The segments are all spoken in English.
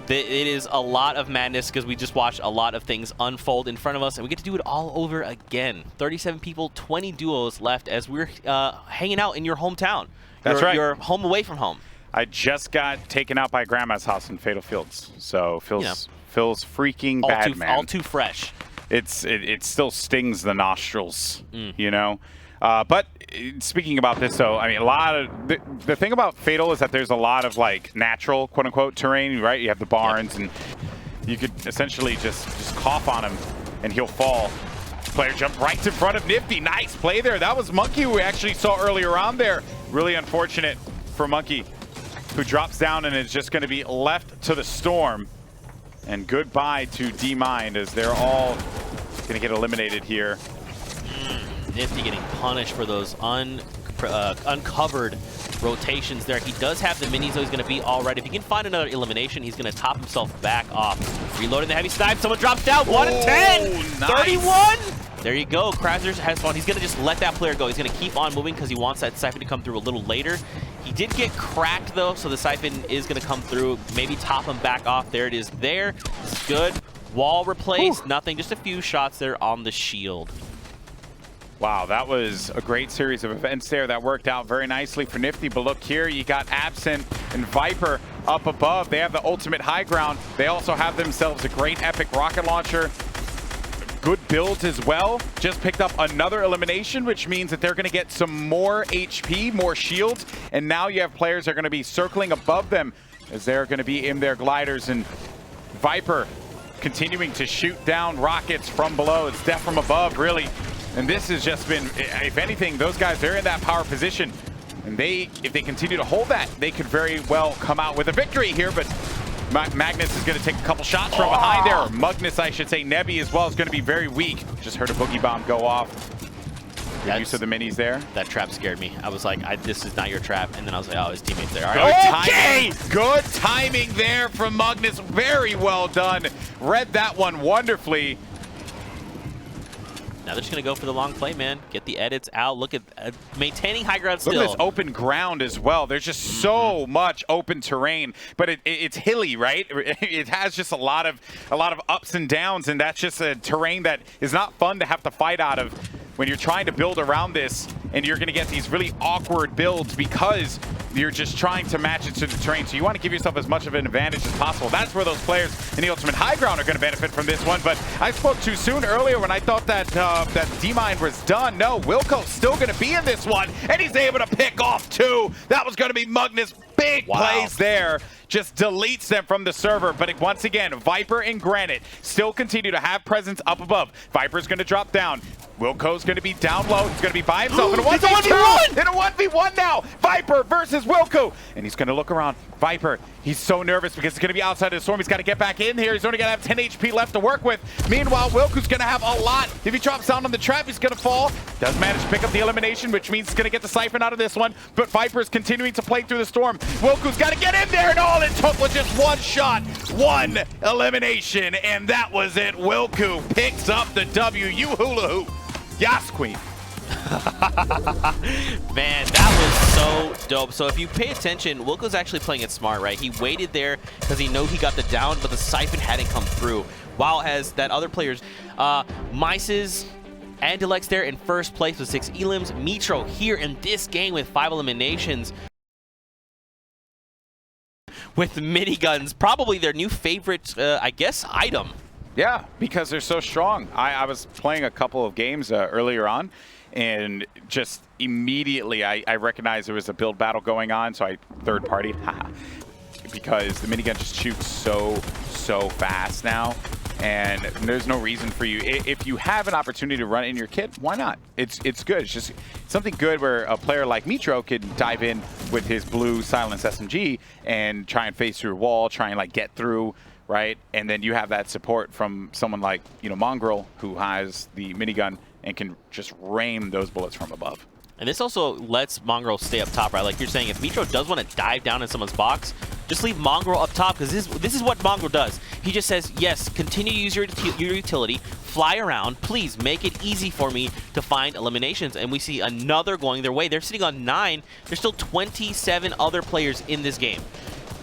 It is a lot of madness because we just watched a lot of things unfold in front of us, and we get to do it all over again. 37 people, 20 duos left as we're hanging out in your hometown. That's right. You're home away from home. I just got taken out by Grandma's house in Fatal Fields, so feels freaking bad, man. All too fresh. It still stings the nostrils, you know. But speaking about this, though, I mean, a lot of the thing about Fatal is that there's a lot of like natural, quote unquote, terrain, right? You have the barns, and you could essentially just cough on him, and he'll fall. Player jumped right in front of Nifty. Nice play there. That was Monkey, who we actually saw earlier on there. Really unfortunate for Monkey, who drops down and is just going to be left to the storm. And goodbye to D-Mind, as they're all going to get eliminated here. Nifty getting punished for those uncovered rotations there. He does have the minis, though. He's going to be all right. If he can find another elimination, he's going to top himself back off. Reloading the heavy snipe. Someone drops down. 1 and 10. Nice. 31. There you go. Krasner has fun. He's going to just let that player go. He's going to keep on moving because he wants that siphon to come through a little later. He did get cracked, though, so the siphon is going to come through. Maybe top him back off. There it is there. This is good. Wall replaced. Nothing. Just a few shots there on the shield. Wow, that was a great series of events there. That worked out very nicely for Nifty. But look here, you got Absent and Viper up above. They have the ultimate high ground. They also have themselves a great epic rocket launcher. Good builds as well. Just picked up another elimination, which means that they're going to get some more HP, more shields. And now you have players that are going to be circling above them as they're going to be in their gliders. And Viper continuing to shoot down rockets from below. It's death from above, really. And this has just been, if anything, those guys, they're in that power position. And if they continue to hold that, they could very well come out with a victory here. But Magnus is going to take a couple shots from behind there. Or Magnus, I should say. Nebby as well is going to be very weak. Just heard a boogie bomb go off. Good use of the minis there. That trap scared me. I was like, this is not your trap. And then I was like, oh, his teammate's there. All right. Okay! Good timing there from Magnus. Very well done. Read that one wonderfully. Now they're just going to go for the long play, man. Get the edits out. Look at maintaining high ground still. Look at this open ground as well. There's just so much open terrain, but it's hilly, right? It has just a lot of ups and downs, and that's just a terrain that is not fun to have to fight out of when you're trying to build around this, and you're going to get these really awkward builds because you're just trying to match it to the terrain. So you want to give yourself as much of an advantage as possible. That's where those players in the ultimate high ground are going to benefit from this one. But I spoke too soon earlier when I thought that that D-Mind was done. No, Wilco's still going to be in this one, and he's able to pick off two. That was going to be Magnus. Big plays there. Just deletes them from the server. But once again, Viper and Granite still continue to have presence up above. Viper's going to drop down. Wilco's going to be down low. He's going to be by himself in a 1v1. In a 1v1 now. Viper versus Wilco. And he's going to look around. Viper, he's so nervous because he's going to be outside of the storm. He's got to get back in here. He's only going to have 10 HP left to work with. Meanwhile, Wilco's going to have a lot. If he drops down on the trap, he's going to fall. Does manage to pick up the elimination, which means he's going to get the siphon out of this one. But Viper is continuing to play through the storm. Wilco's got to get in there, and all it took was just one shot, one elimination, and that was it. Wilco picks up the W. You hula hoop. Yes, Queen. Man, that was so dope. So if you pay attention, Wilco's actually playing it smart, right? He waited there because he knew he got the down, but the siphon hadn't come through. While as that other players, Mices and Deluxe there in first place with 6 elims. Mitro here in this game with 5 eliminations. With miniguns, probably their new favorite, I guess, item. Yeah, because they're so strong. I was playing a couple of games earlier on, and just immediately I recognized there was a build battle going on, so I third-partied, because the minigun just shoots so fast now, and there's no reason for you. If you have an opportunity to run it in your kit, why not? It's good. It's just something good where a player like Mitro can dive in with his blue Silence SMG and try and face through a wall, try and like get through, right? And then you have that support from someone like, you know, Mongrel, who has the minigun and can just rain those bullets from above. And this also lets Mongrel stay up top, right? Like you're saying, if Mitro does want to dive down in someone's box, just leave Mongrel up top, because this is what Mongrel does. He just says, yes, continue to use your utility, fly around, please make it easy for me to find eliminations. And we see another going their way. They're sitting on 9. There's still 27 other players in this game.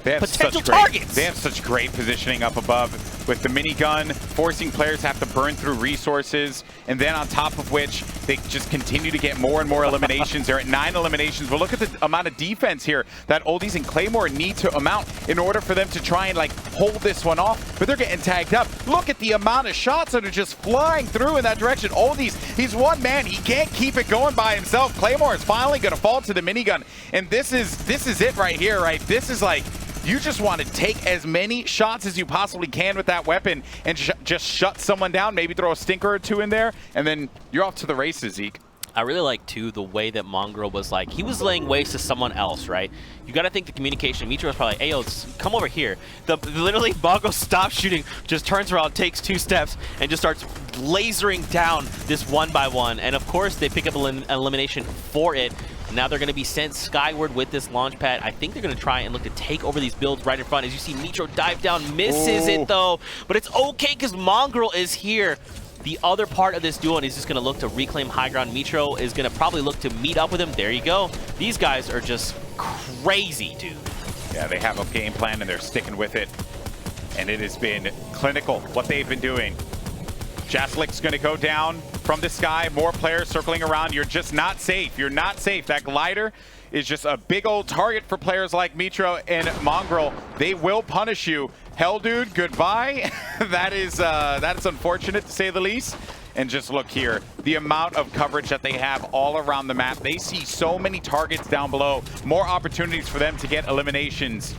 potential targets. They have such great positioning up above with the minigun, forcing players to have to burn through resources, and then on top of which, they just continue to get more and more eliminations. They're at 9 eliminations, but look at the amount of defense here that Oldies and Claymore need to amount in order for them to try and like hold this one off, but they're getting tagged up. Look at the amount of shots that are just flying through in that direction. Oldies, he's one man. He can't keep it going by himself. Claymore is finally going to fall to the minigun, and this is it right here, right? This is like, you just want to take as many shots as you possibly can with that weapon and just shut someone down, maybe throw a stinker or two in there, and then you're off to the races, Zeke. I really like, too, the way that Mongrel was like, he was laying waste to someone else, right? You got to think the communication. Mitro was probably like, hey, yo, come over here. Literally, Mongrel stops shooting, just turns around, takes 2 steps, and just starts lasering down this 1 by 1. And, of course, they pick up an elimination for it. Now they're going to be sent skyward with this launch pad. I think they're going to try and look to take over these builds right in front. As you see, Mitro dive down, misses it though. But it's okay because Mongrel is here. The other part of this duel, and he's just going to look to reclaim high ground. Mitro is going to probably look to meet up with him. There you go. These guys are just crazy, dude. Yeah, they have a game plan and they're sticking with it. And it has been clinical, what they've been doing. Jaslik's going to go down from the sky. More players circling around. You're just not safe. You're not safe. That glider is just a big old target for players like Mitro and Mongrel. They will punish you. Hell, dude, goodbye. That is unfortunate, to say the least. And just look here, the amount of coverage that they have all around the map. They see so many targets down below. More opportunities for them to get eliminations.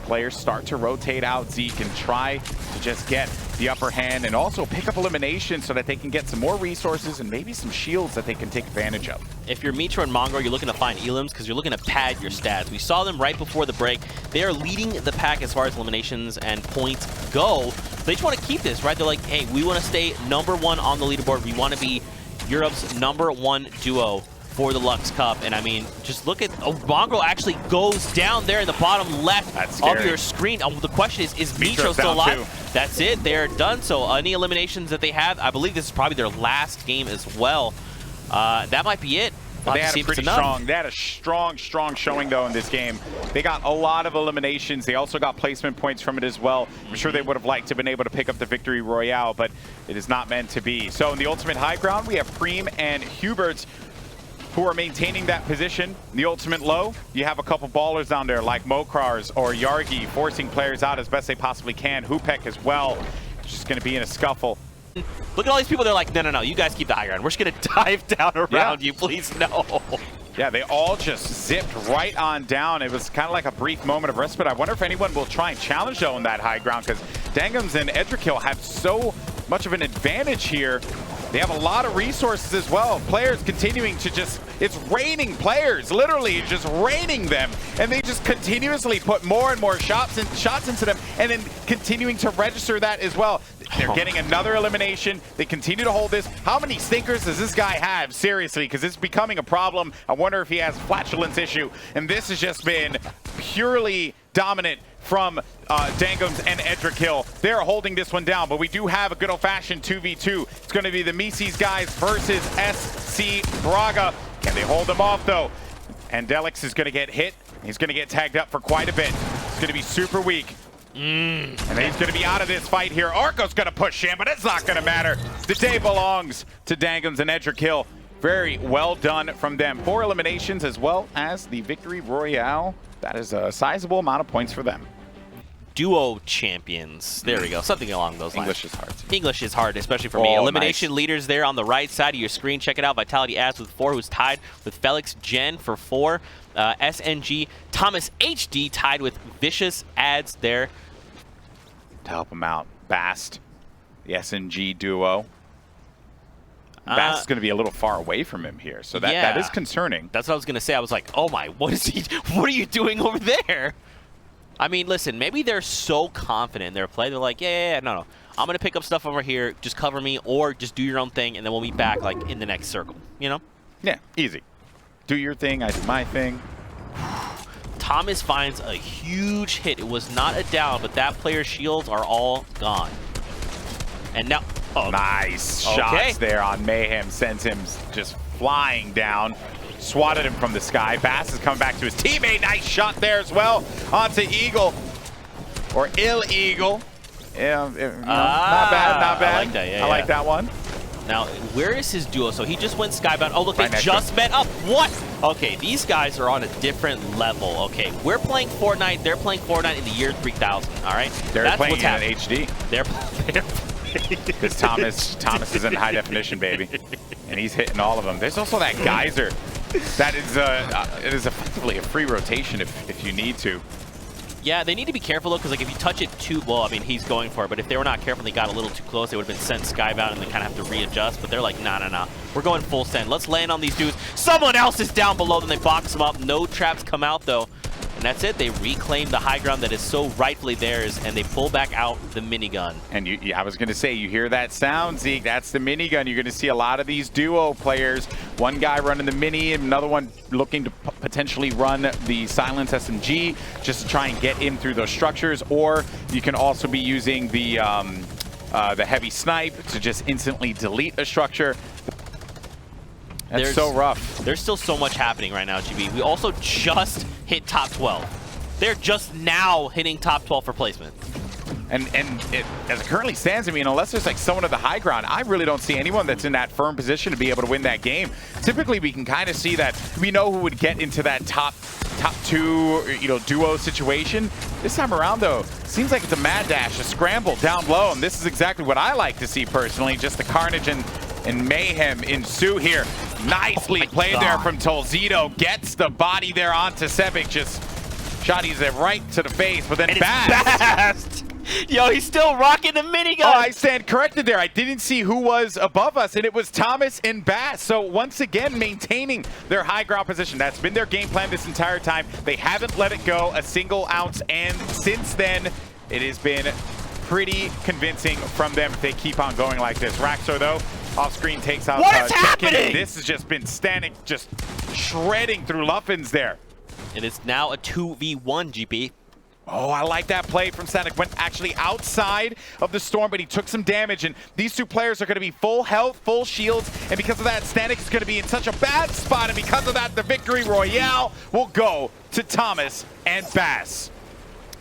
Players start to rotate out, Zeke, and try to just get the upper hand and also pick up eliminations so that they can get some more resources and maybe some shields that they can take advantage of. If you're Mitro and Mongrel, you're looking to find elims because you're looking to pad your stats. We saw them right before the break. They are leading the pack as far as eliminations and points go. They just want to keep this, right? They're like, hey, we want to stay #1 on the leaderboard. We want to be Europe's #1 duo for the Luxe Cup. And I mean, just look at, Mongrel actually goes down there in the bottom left of your screen. The question is Mitro still alive? Too. That's it, they're done. So any eliminations that they have, I believe this is probably their last game as well. That might be it. They had a strong showing though in this game. They got a lot of eliminations. They also got placement points from it as well. I'm sure they would have liked to have been able to pick up the victory royale, but it is not meant to be. So in the ultimate high ground, we have Preem and Hubert, who are maintaining that position. The ultimate low, you have a couple ballers down there like Mokrars or Yargi forcing players out as best they possibly can. Hupek as well, just going to be in a scuffle. Look at all these people. They're like, no, you guys keep the high ground. We're just going to dive down around you, please, no. Yeah, they all just zipped right on down. It was kind of like a brief moment of respite. I wonder if anyone will try and challenge though on that high ground, because Dangums and Edrikill have so much of an advantage here. They have a lot of resources as well. Players continuing to just, it's raining players, literally just raining them. And they just continuously put more and more shots into them and then continuing to register that as well. They're getting another elimination. They continue to hold this. How many stinkers does this guy have? Seriously, because it's becoming a problem. I wonder if he has a flatulence issue. And this has just been purely dominant from Dangums and Edrikill. They're holding this one down, but we do have a good old-fashioned 2v2. It's going to be the Mises guys versus SC Braga. Can they hold them off, though? And Delix is going to get hit. He's going to get tagged up for quite a bit. It's going to be super weak. And then he's going to be out of this fight here. Arco's going to push him, but it's not going to matter. The day belongs to Dangums and Edrikill. Very well done from them. 4 eliminations as well as the victory royale. That is a sizable amount of points for them. Duo champions. There we go. Something along those lines. English is hard. English is hard, especially for me. Elimination leaders there on the right side of your screen. Check it out. Vitality Ads with 4, who's tied with Felix Jen for 4. SNG Thomas HD tied with Vicious Ads there. To help him out. Bast, the SNG duo. Bast is going to be a little far away from him here, so that is concerning. That's what I was going to say. I was like, oh my, what are you doing over there? I mean, listen, maybe they're so confident in their play. They're like, no. I'm going to pick up stuff over here. Just cover me or just do your own thing, and then we'll meet back like in the next circle, you know? Yeah, easy. Do your thing, I do my thing. Thomas finds a huge hit. It was not a down, but that player's shields are all gone. And now... nice shots there on Mayhem. Sends him just flying down. swatted him from the sky. Bass is coming back to his teammate. Nice shot there as well. Onto Eagle. Or Ill Eagle. Yeah, not bad, not bad. I like that, I like that one. Now, where is his duo? So he just went skybound. Oh, look, Right they just met up. What? Okay, these guys are on a different level. Okay, we're playing Fortnite. They're playing Fortnite in the year 3000, all right? They're playing in HD. They're Because Thomas is in high definition, baby. And he's hitting all of them. There's also that geyser. That is it is effectively a free rotation if you need to. Yeah, they need to be careful, though, because like, if you touch it too well, I mean, he's going for it. But if they were not careful and they got a little too close, they would have been sent skybound and then kind of have to readjust. But they're like, nah. We're going full send. Let's land on these dudes. Someone else is down below them. They box them up. No traps come out, though. And that's it. They reclaim the high ground that is so rightfully theirs, and they pull back out the minigun. And I was going to say, you hear that sound, Zeke? That's the minigun. You're going to see a lot of these duo players. One guy running the mini, and another one looking to potentially run the silence SMG just to try and get in through those structures. Or you can also be using the heavy snipe to just instantly delete a structure. That's so rough. There's still so much happening right now, GB. We also just hit top 12. They're just now hitting top 12 for placement. And as it currently stands, I mean, unless there's like someone at the high ground, I really don't see anyone that's in that firm position to be able to win that game. Typically, we can kind of see that we know who would get into that top two, duo situation. This time around, though, seems like it's a mad dash, a scramble down low, and this is exactly what I like to see personally. Just the carnage and mayhem ensue here. Nicely played there from Tolzito. Gets the body there onto Sevic. Just shotties it right to the face, but then Bast. Yo, he's still rocking the minigun. Oh, I stand corrected there. I didn't see who was above us, and it was Thomas and Bass. So once again, maintaining their high ground position. That's been their game plan this entire time. They haven't let it go a single ounce, and since then, it has been pretty convincing from them if they keep on going like this. Raxor, though, off screen takes out. What is happening? This has just been standing, just shredding through Luffins there. It is now a 2v1, GP. Oh, I like that play from Static. Went actually outside of the storm, but he took some damage. And these two players are going to be full health, full shields. And because of that, Static is going to be in such a bad spot. And because of that, the victory royale will go to Thomas and Bass.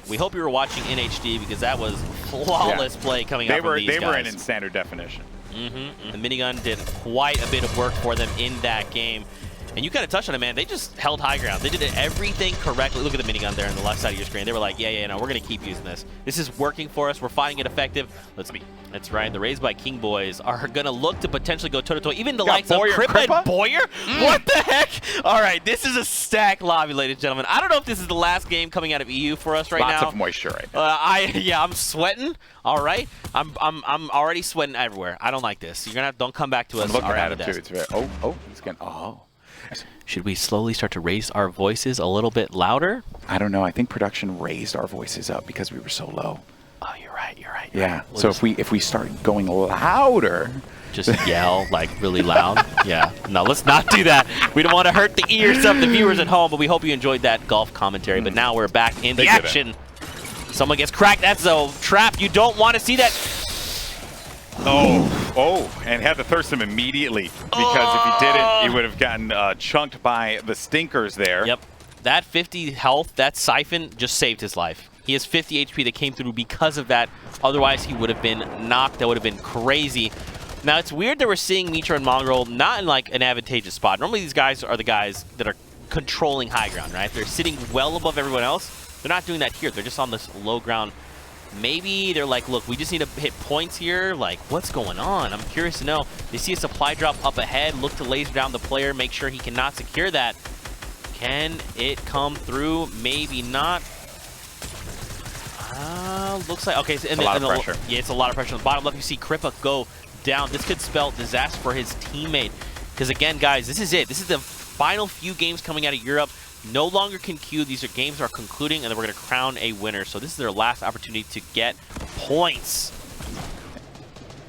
We hope you were watching in HD because that was flawless play coming out from these guys. They were in standard definition. The minigun did quite a bit of work for them in that game. And you kind of touched on it, man. They just held high ground. They did everything correctly. Look at the minigun there on the left side of your screen. They were like, yeah, no, we're going to keep using this. This is working for us. We're finding it effective. Let's be. That's right. The Raised by King boys are going to look to potentially go toe-to-toe. Even the likes of Crippa and Boyer? What the heck? All right, this is a stack lobby, ladies and gentlemen. I don't know if this is the last game coming out of EU for us right now. Lots of moisture right now. I'm sweating. All right. I'm already sweating everywhere. I don't like this. You're going to don't come back to us. I'm looking at him, too. It's very, he's getting, Should we slowly start to raise our voices a little bit louder? I don't know. I think production raised our voices up because we were so low. Oh, you're right. Yeah. So if we start going louder, just yell like really loud. Yeah. No, let's not do that. We don't want to hurt the ears of the viewers at home, but we hope you enjoyed that golf commentary. But now we're back in the action. Someone gets cracked. That's a trap. You don't want to see that. And had to thirst him immediately because if he didn't, he would have gotten chunked by the stinkers there. Yep. That 50 health, that siphon just saved his life. He has 50 HP that came through because of that. Otherwise, he would have been knocked. That would have been crazy. Now, it's weird that we're seeing Mitra and Mongrel not in like an advantageous spot. Normally, these guys are the guys that are controlling high ground, right? They're sitting well above everyone else. They're not doing that here. They're just on this low ground. Maybe they're like, look, we just need to hit points here. Like, what's going on? I'm curious to know. They see a supply drop up ahead, look to laser down the player, make sure he cannot secure that. Can it come through? Maybe not. Looks like, okay. So, a lot of pressure. Yeah, it's a lot of pressure. On the bottom left, you see Crippa go down. This could spell disaster for his teammate. Because again, guys, this is it. This is the final few games coming out of Europe. No longer can queue. These games are concluding, and then we're going to crown a winner. So this is their last opportunity to get points.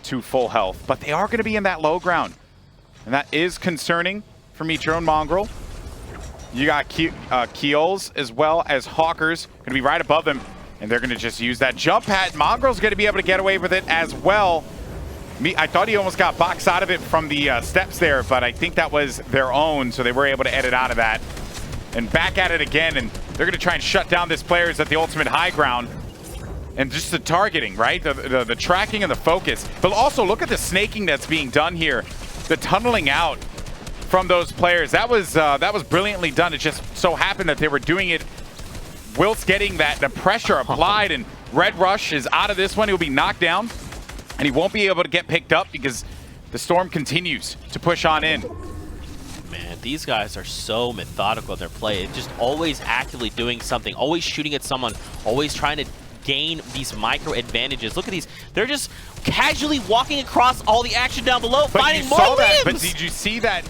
To full health, but they are going to be in that low ground, and that is concerning for Mitra and Mongrel. You got Keels as well as Hawkers going to be right above them, and they're going to just use that jump pad. Mongrel's going to be able to get away with it as well. I thought he almost got boxed out of it from the steps there, but I think that was their own, so they were able to edit out of that. And back at it again, and they're going to try and shut down this players at the ultimate high ground. And just the targeting, right? The tracking and the focus. But also, look at the snaking that's being done here. The tunneling out from those players. That was brilliantly done. It just so happened that they were doing it whilst getting the pressure applied. And Red Rush is out of this one. He'll be knocked down. And he won't be able to get picked up because the Storm continues to push on in. Man, these guys are so methodical in their play. It's just always actively doing something, always shooting at someone, always trying to gain these micro advantages. Look at these. They're just casually walking across all the action down below, finding more limbs. But did you see that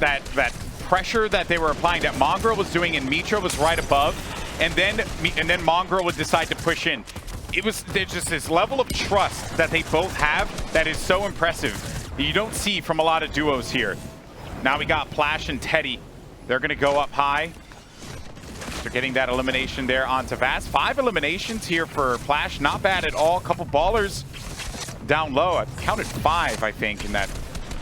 pressure that they were applying that Mongrel was doing and Mitra was right above? And then Mongrel would decide to push in. There's just this level of trust that they both have that is so impressive that you don't see from a lot of duos here. Now we got Plash and Teddy. They're going to go up high. They're getting that elimination there onto Vast. 5 eliminations here for Plash. Not bad at all. A couple ballers down low. I counted 5, I think, in that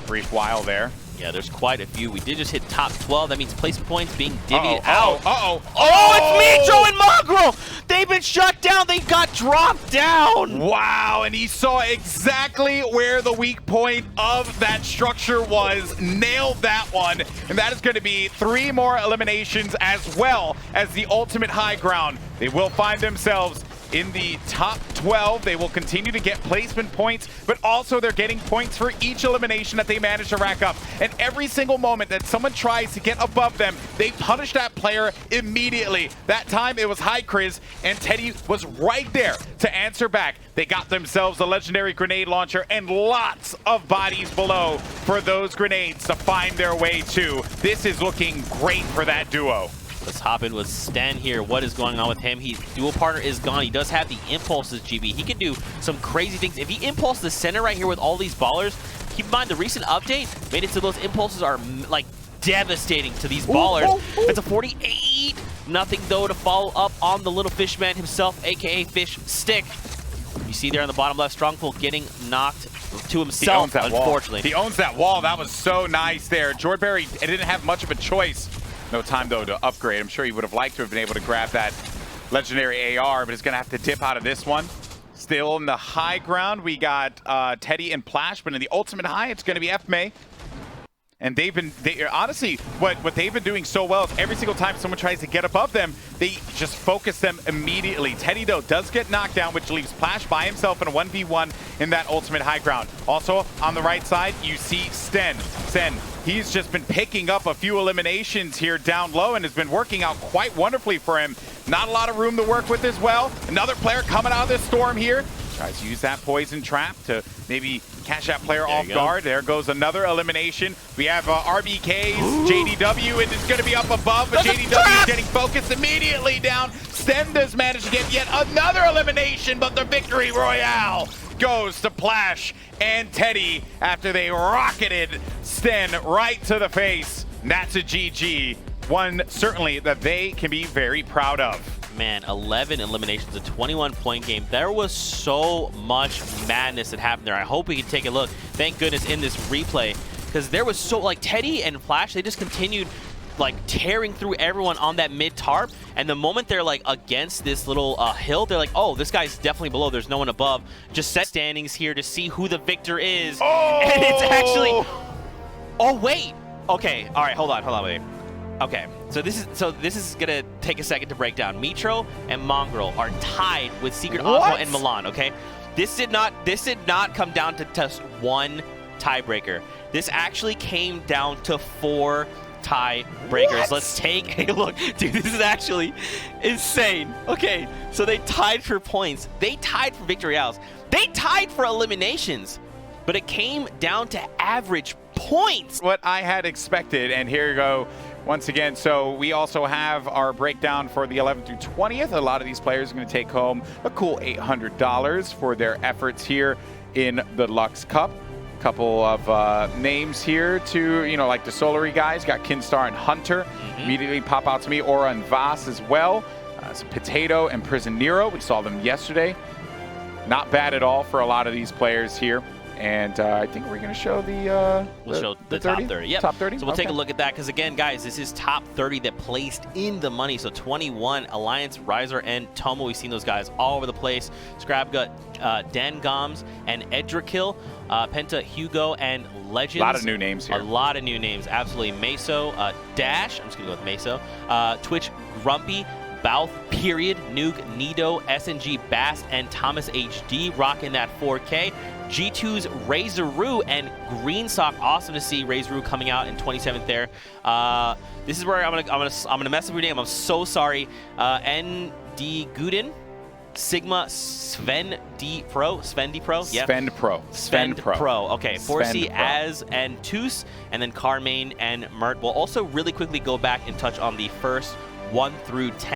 brief while there. Yeah, there's quite a few. We did just hit top 12. That means place points being divvied out. Oh, it's Mitro and Mongrel! They've been shut down. They got dropped down. Wow, and he saw exactly where the weak point of that structure was. Nailed that one. And that is going to be 3 more eliminations as well as the ultimate high ground. They will find themselves in the top 12. They will continue to get placement points, but also they're getting points for each elimination that they manage to rack up. And every single moment that someone tries to get above them, they punish that player immediately. That time it was High Kriz, and Teddy was right there to answer back. They got themselves a legendary grenade launcher and lots of bodies below for those grenades to find their way to. This is looking great for that duo. Let's hop in with Sten here. What is going on with him? Dual partner is gone. He does have the impulses, GB. He can do some crazy things. If he impulses the center right here with all these ballers, keep in mind the recent update made it so those impulses are like devastating to these ballers. It's a 48. Nothing though to follow up on the little fishman himself, aka Fish Stick. You see there on the bottom left, Strongful getting knocked to himself, unfortunately. He owns that wall. That was so nice there. Jordberry didn't have much of a choice. No time, though, to upgrade. I'm sure he would have liked to have been able to grab that legendary AR, but he's going to have to dip out of this one. Still in the high ground, we got Teddy and Plash, but in the ultimate high, it's going to be FMay. And honestly, what they've been doing so well is every single time someone tries to get above them, they just focus them immediately. Teddy, though, does get knocked down, which leaves Plash by himself in a 1v1 in that ultimate high ground. Also, on the right side, you see Sten. He's just been picking up a few eliminations here down low and has been working out quite wonderfully for him. Not a lot of room to work with as well. Another player coming out of this storm here. Tries to use that poison trap to maybe catch that player off guard. There goes another elimination. We have RBK's JDW, and it's going to be up above, but JDW is getting focused immediately down. Sten does manage to get yet another elimination, but the victory royale goes to Plash and Teddy after they rocketed Sten right to the face. And that's a GG. One certainly that they can be very proud of. Man, 11 eliminations, a 21-point game. There was so much madness that happened there. I hope we can take a look. Thank goodness in this replay, because there was so, like, Teddy and Flash, they just continued like tearing through everyone on that mid tarp, and the moment they're like against this little hill, they're like, oh, this guy's definitely below, there's no one above. Just set standings here to see who the victor is. And it's actually, oh wait, okay, all right, hold on, wait. Okay, so this is gonna take a second to break down. Mitro and Mongrel are tied with Secret Osmo and Milan. Okay, this did not come down to just one tiebreaker. This actually came down to 4 tiebreakers. Let's take a look. Dude, this is actually insane. Okay, so they tied for points. They tied for victory royales. They tied for eliminations. But it came down to average points. What I had expected, and here you go. Once again, so we also have our breakdown for the 11th through 20th. A lot of these players are going to take home a cool $800 for their efforts here in the Luxe Cup. Couple of names here to, you know, like the Solary guys. Got Kinstar and Hunter. Immediately pop out to me. Aura and Voss as well. Some Potato and Prison Nero. We saw them yesterday. Not bad at all for a lot of these players here. And I think we're going to show the We'll show the top 30. Yep. Top 30? So we'll take a look at that because, again, guys, this is top 30 that placed in the money. So 21, Alliance, Riser, and Tomo. We've seen those guys all over the place. Scrabgut, Dan Goms, and Edrakil, Penta, Hugo, and Legends. A lot of new names here. A lot of new names. Absolutely. Meso, Dash. I'm just going to go with Meso. Twitch, Grumpy, Balth, Period, Nuke, Nido, SNG, Bast, and Thomas HD rocking that 4K. G2's Razoroo and Greensock. Awesome to see Razoroo coming out in 27th there. This is where I'm gonna mess up your name. I'm so sorry. ND Guden, Sigma, Sven D Pro. Yep. Sven Pro. Okay. 4C, Az, and Toos, and then Carmaine and Mert. We'll also really quickly go back and touch on the first 1 through 10.